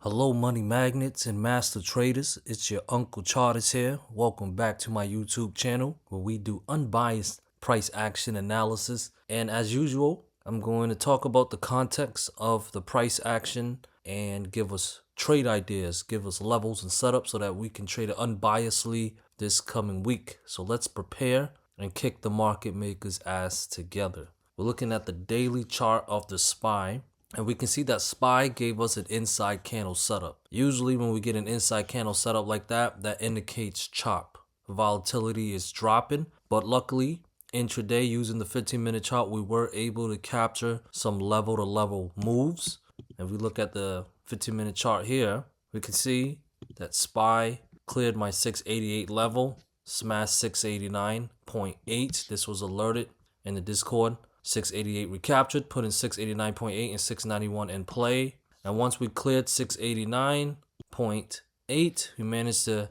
Hello money magnets and master traders, it's your Uncle Charters here. Welcome back to my YouTube channel where we do unbiased price action analysis. And as usual, I'm going to talk about the context of the price action and give us trade ideas, give us levels and setups so that we can trade it unbiasedly this coming week. So let's prepare and kick the market makers' ass together. We're looking at the daily chart of the SPY. And we can see that SPY gave us an inside candle setup. Usually when we get an inside candle setup like that, that indicates chop. Volatility is dropping, but luckily intraday using the 15-minute chart, we were able to capture some level to level moves. If we look at the 15-minute chart here, we can see that SPY cleared my 688 level, smashed 689.8. This was alerted in the Discord. 688 recaptured, put in 689.8 and 691 in play. And once we cleared 689.8, we managed to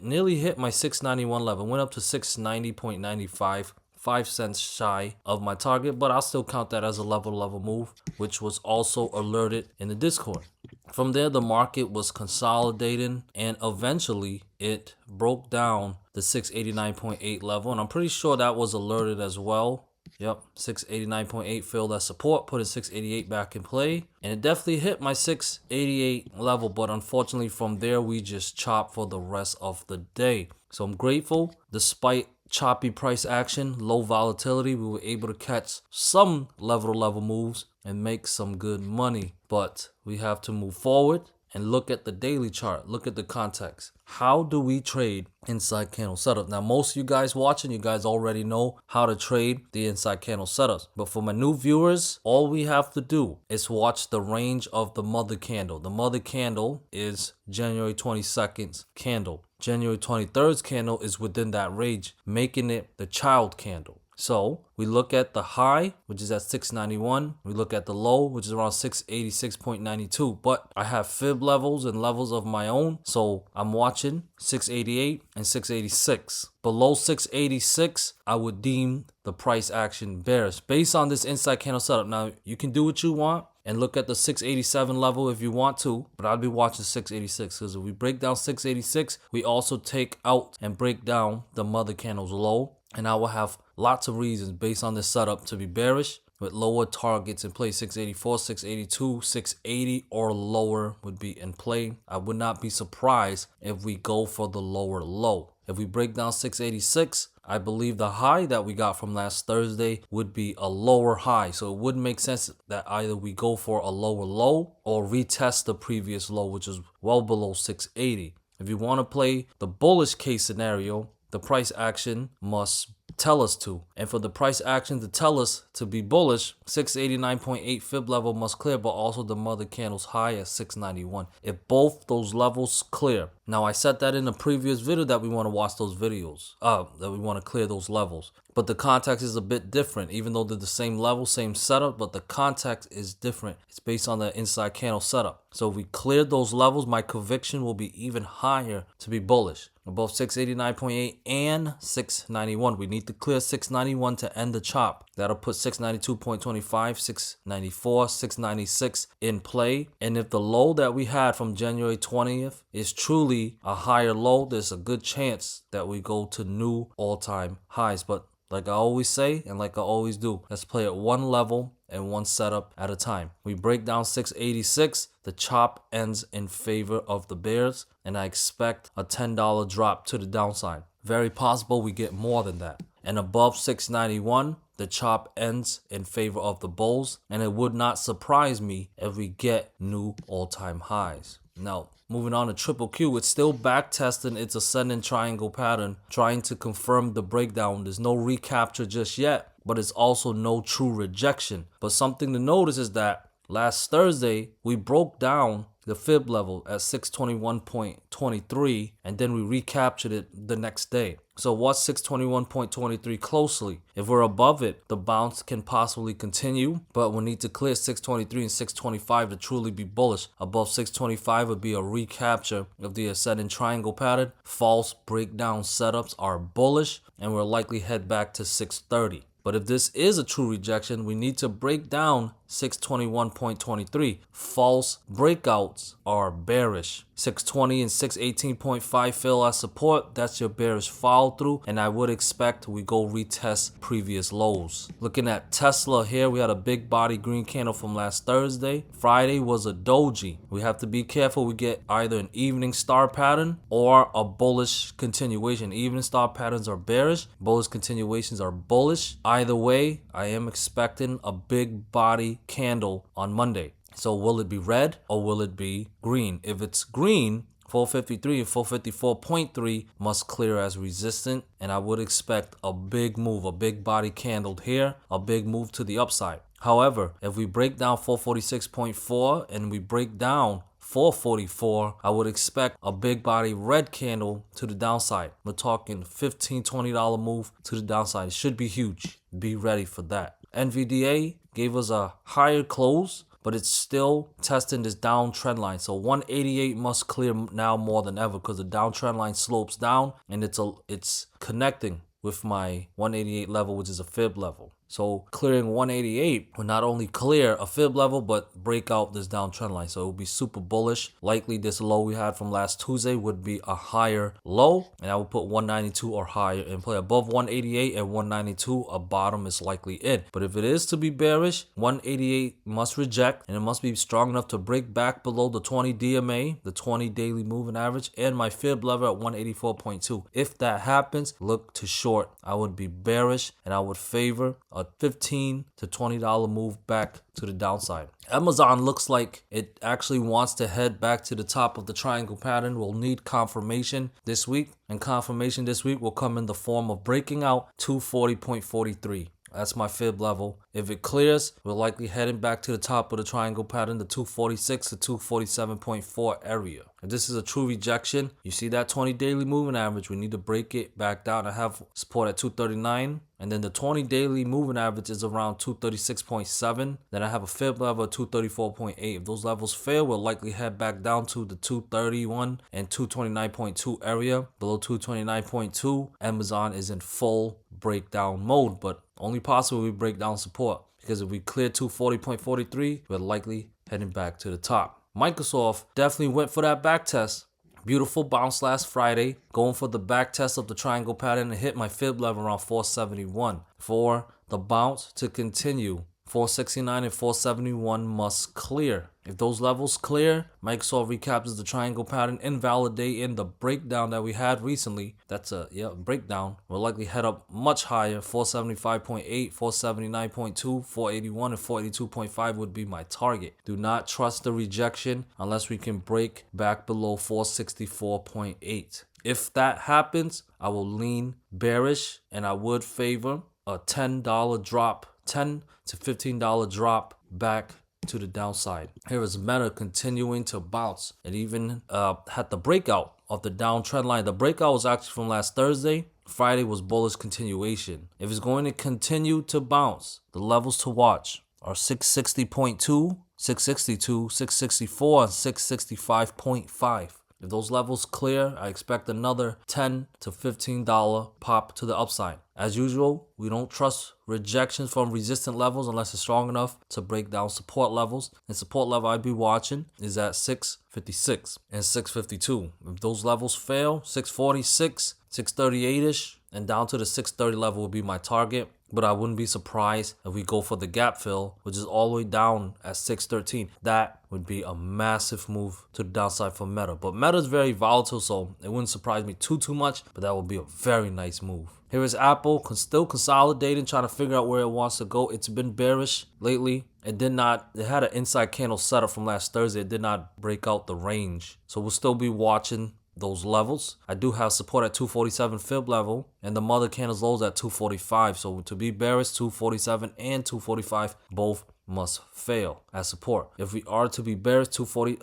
nearly hit my 691 level. Went up to 690.95, 5 cents shy of my target, but I'll still count that as a level move, which was also alerted in the Discord. From there, the market was consolidating and eventually it broke down the 689.8 level. And I'm pretty sure that was alerted as well. Yep, 689.8 filled that support, put in 688 back in play, and it definitely hit my 688 level, but unfortunately from there we just chopped for the rest of the day. So I'm grateful, despite choppy price action, low volatility, we were able to catch some level moves and make some good money. But we have to move forward and look at the daily chart, look at the context. How do we trade inside candle setup? Now, most of you guys watching, you guys already know how to trade the inside candle setups. But for my new viewers, all we have to do is watch the range of the mother candle. The mother candle is January 22nd's candle. January 23rd's candle is within that range, making it the child candle. So we look at the high, which is at 691. We look at the low, which is around 686.92. But I have fib levels and levels of my own. So I'm watching 688 and 686. Below 686, I would deem the price action bearish based on this inside candle setup. Now, you can do what you want and look at the 687 level if you want to, but I'll be watching 686 because if we break down 686, we also take out and break down the mother candle's low. And I will have lots of reasons based on this setup to be bearish with lower targets in play. 684, 682, 680 or lower would be in play. I would not be surprised if we go for the lower low. If we break down 686, I believe the high that we got from last Thursday would be a lower high. So it would make sense that either we go for a lower low or retest the previous low, which is well below 680. If you want to play the bullish case scenario, the price action must tell us to. And for the price action to tell us to be bullish, 689.8 fib level must clear, but also the mother candle's high at 691. If both those levels clear. Now, I said that in a previous video that we want to watch those videos, that we want to clear those levels. But the context is a bit different, even though they're the same level, same setup, but the context is different. It's based on the inside candle setup. So if we clear those levels, my conviction will be even higher to be bullish. Above 689.8 and 691. We need to clear 691 to end the chop. That'll put 692.25, 694, 696 in play. And if the low that we had from January 20th is truly a higher low, there's a good chance that we go to new all-time highs. But like I always say, and like I always do, let's play at one level and one setup at a time. We break down 686, the chop ends in favor of the bears, and I expect a $10 drop to the downside. Very possible we get more than that. And above 691, the chop ends in favor of the bulls, and it would not surprise me if we get new all-time highs. Now, moving on to QQQ, it's still back testing its ascending triangle pattern, trying to confirm the breakdown. There's no recapture just yet, but it's also no true rejection. But something to notice is that last Thursday, we broke down the fib level at 621.23, and then we recaptured it the next day. So watch 621.23 closely. If we're above it, the bounce can possibly continue, but we need to clear 623 and 625 to truly be bullish. Above 625 would be a recapture of the ascending triangle pattern. False breakdown setups are bullish, and we'll likely head back to 630. But if this is a true rejection, we need to break down 621.23. False breakouts are bearish. 620 and 618.5 fill as support. That's your bearish follow through, and I would expect we go retest previous lows. Looking at Tesla here, we had a big body green candle from last Thursday. Friday was a doji. We have to be careful we get either an evening star pattern or a bullish continuation. Evening star patterns are bearish, bullish continuations are bullish. Either way, I am expecting a big body candle on Monday. So will it be red or will it be green? If it's green, 453 and 454.3 must clear as resistant, and I would expect a big move, a big body candle here, a big move to the upside. However, if we break down 446.4 and we break down 444, I would expect a big body red candle to the downside. We're talking $15, $20 move to the downside. It should be huge. Be ready for that. NVDA gave us a higher close, but it's still testing this downtrend line. So 188 must clear now more than ever because the downtrend line slopes down and it's connecting with my 188 level, which is a fib level. So clearing 188 will not only clear a fib level, but break out this downtrend line. So it will be super bullish. Likely this low we had from last Tuesday would be a higher low. And I would put 192 or higher in play. Above 188 and 192, a bottom is likely in. But if it is to be bearish, 188 must reject. And it must be strong enough to break back below the 20 DMA, the 20 daily moving average, and my fib level at 184.2. If that happens, look to short. I would be bearish and I would favor a $15 to $20 move back to the downside. Amazon looks like it actually wants to head back to the top of the triangle pattern. We'll need confirmation this week, and confirmation this week will come in the form of breaking out 240.43. That's my fib level. If it clears, we're likely heading back to the top of the triangle pattern, the 246 to 247.4 area. If this is a true rejection, you see that 20 daily moving average, we need to break it back down and have support at 239. And then the 20 daily moving average is around 236.7. Then I have a fib level of 234.8. If those levels fail, we'll likely head back down to the 231 and 229.2 area. Below 229.2, Amazon is in full breakdown mode, but only possible we break down support, because if we clear 240.43, we're likely heading back to the top. Microsoft definitely went for that back test. Beautiful bounce last Friday, going for the back test of the triangle pattern and hit my fib level around 471. For the bounce to continue, 469 and 471 must clear. If those levels clear, Microsoft recaptures the triangle pattern, invalidating the breakdown that we had recently. That's a breakdown. We'll likely head up much higher. 475.8, 479.2, 481, and 482.5 would be my target. Do not trust the rejection unless we can break back below 464.8. If that happens, I will lean bearish, and I would favor a $10 drop, $10 to $15 drop back to the downside. Here is Meta continuing to bounce. It even had the breakout of the downtrend line. The breakout was actually from last Thursday. Friday was bullish continuation. If it's going to continue to bounce, the levels to watch are 660.2, 662, 664, and 665.5. If those levels clear, I expect another $10 to $15 pop to the upside. As usual, we don't trust rejections from resistant levels unless it's strong enough to break down support levels. And support level I'd be watching is at 656 and 652. If those levels fail, 646, 638-ish, and down to the 630 level would be my target. But I wouldn't be surprised if we go for the gap fill, which is all the way down at 613. That would be a massive move to the downside for Meta. But Meta is very volatile, so it wouldn't surprise me too much. But that would be a very nice move. Here is Apple, still consolidating, trying to figure out where it wants to go. It's been bearish lately. It had an inside candle setup from last Thursday. It did not break out the range. So we'll still be watching those levels. I do have support at 247 fib level, and the mother candles lows at 245. So to be bearish, 247 and 245 both must fail as support. If we are to be bearish, if we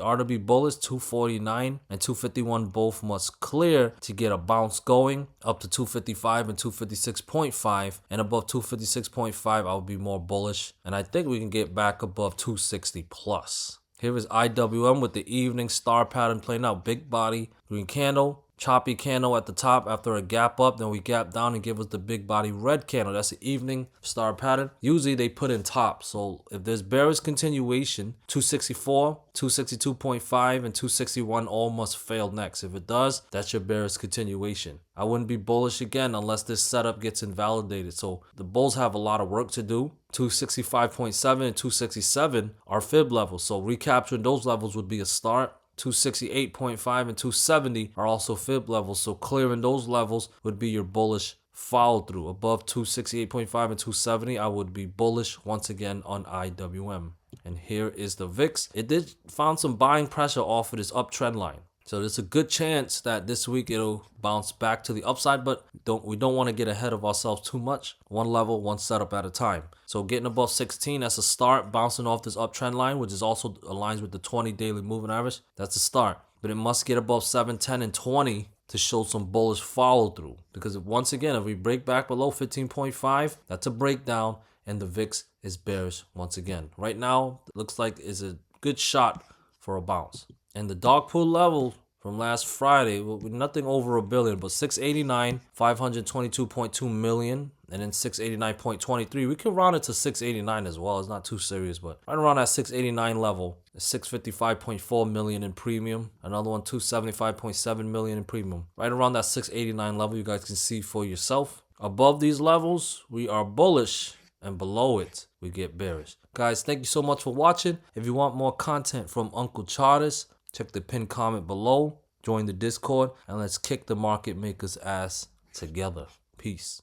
are to be bullish, 249 and 251 both must clear to get a bounce going up to 255 and 256.5, and above 256.5 I would be more bullish, and I think we can get back above 260 plus. Here is IWM with the evening star pattern playing out. Big body, green candle, choppy candle at the top after a gap up, then we gap down and give us the big body red candle. That's the evening star pattern. Usually they put in top. So if there's bearish continuation, 264, 262.5, and 261 all must fail next. If it does, that's your bearish continuation. I wouldn't be bullish again unless this setup gets invalidated. So the bulls have a lot of work to do. 265.7 and 267 are fib levels. So recapturing those levels would be a start. 268.5 and 270 are also fib levels. So clearing those levels would be your bullish follow through. Above 268.5 and 270, I would be bullish once again on IWM. And here is the VIX. It did found some buying pressure off of this uptrend line. So there's a good chance that this week it'll bounce back to the upside, but we don't want to get ahead of ourselves too much. One level, one setup at a time. So getting above 16, that's a start. Bouncing off this uptrend line, which is also aligns with the 20 daily moving average. That's a start. But it must get above 7, 10, and 20 to show some bullish follow through. Because once again, if we break back below 15.5, that's a breakdown, and the VIX is bearish once again. Right now, it looks like it's a good shot for a bounce. And the DarkPool level from last Friday, with nothing over a billion, but 689, 522.2 million, and then 689.23. We can round it to 689 as well. It's not too serious, but right around that 689 level, 655.4 million in premium. Another one, 275.7 million in premium. Right around that 689 level, you guys can see for yourself. Above these levels, we are bullish, and below it, we get bearish. Guys, thank you so much for watching. If you want more content from Uncle Charters, check the pinned comment below, join the Discord, and let's kick the market maker's ass together. Peace.